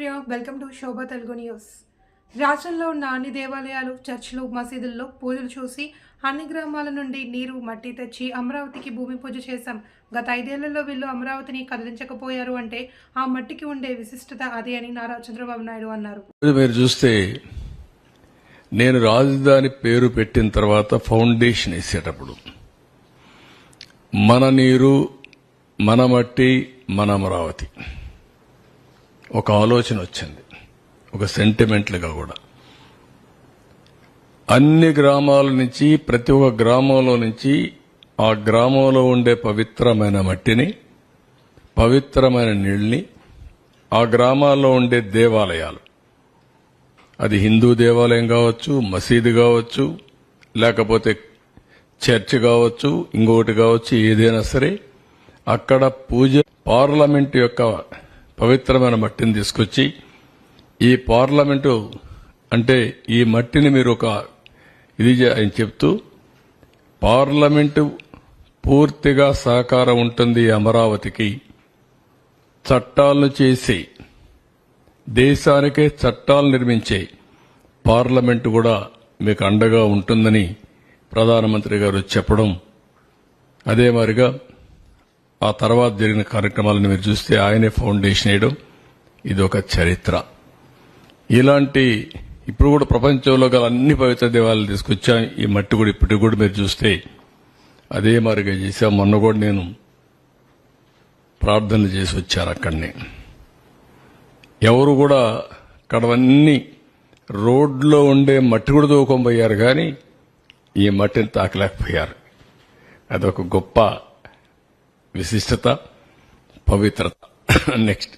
Priya welcome to Shobha Telugu news. రాష్ట్రంలో ఉన్న అన్ని దేవాలయాలు, చర్చిలు, మసీదుల్లో పూజలు చూసి అన్ని గ్రామాల నుండి నీరు, మట్టి తెచ్చి అమరావతికి భూమి పూజ చేశాం. గత 5 ఏళ్లలో వీళ్ళు అమరావతిని కదిలించకపోయారు అంటే ఆ మట్టికి ఉండే విశిష్టత అదే అని నారా చంద్రబాబు నాయుడు అన్నారు. మీరు చూస్తే నేను రాజధాని పేరు పెట్టిన తర్వాత ఫౌండేషన్ వేసేటప్పుడు మన నీరు, మన మట్టి, మన అమరావతి ఒక ఆలోచన వచ్చింది, ఒక సెంటిమెంట్లుగా కూడా. అన్ని గ్రామాల నుంచి, ప్రతి ఒక్క గ్రామంలో నుంచి ఆ గ్రామంలో ఉండే పవిత్రమైన మట్టిని, పవిత్రమైన నీళ్ళని, ఆ గ్రామాల్లో ఉండే దేవాలయాలు, అది హిందూ దేవాలయం కావచ్చు, మసీదు కావచ్చు, లేకపోతే చర్చ్ కావచ్చు, ఇంకొకటి కావచ్చు, ఏదైనా సరే అక్కడ పూజ, పార్లమెంటు యొక్క పవిత్రమైన మట్టిని తీసుకొచ్చి, ఈ పార్లమెంటు అంటే ఈ మట్టిని మీరు ఒక ఇది అని చెప్తూ, పార్లమెంటు పూర్తిగా సహకారం ఉంటుంది అమరావతికి, చట్టాలను చేసి దేశానికే చట్టాలు నిర్మించే పార్లమెంటు కూడా మీకు అండగా ఉంటుందని ప్రధానమంత్రి గారు చెప్పడం, అదే మాదిరిగా ఆ తర్వాత జరిగిన కార్యక్రమాలను మీరు చూస్తే ఆయనే ఫౌండేషన్ వేయడం, ఇది ఒక చరిత్ర. ఇలాంటి ఇప్పుడు కూడా ప్రపంచంలో గల అన్ని పవిత్ర దేవాలయాలు తీసుకొచ్చాం. ఈ మట్టి కూడా ఇప్పటికి కూడా మీరు చూస్తే అదే మాదిరిగా చేశాం. మొన్న కూడా నేను ప్రార్థనలు చేసి వచ్చాను అక్కడనే. ఎవరు కూడా అక్కడవన్నీ రోడ్లో ఉండే మట్టి కూడా దూకొనిపోయారు, కానీ ఈ మట్టిని తాకలేకపోయారు. అదొక గొప్ప విశిష్టత, పవిత్రత. నెక్స్ట్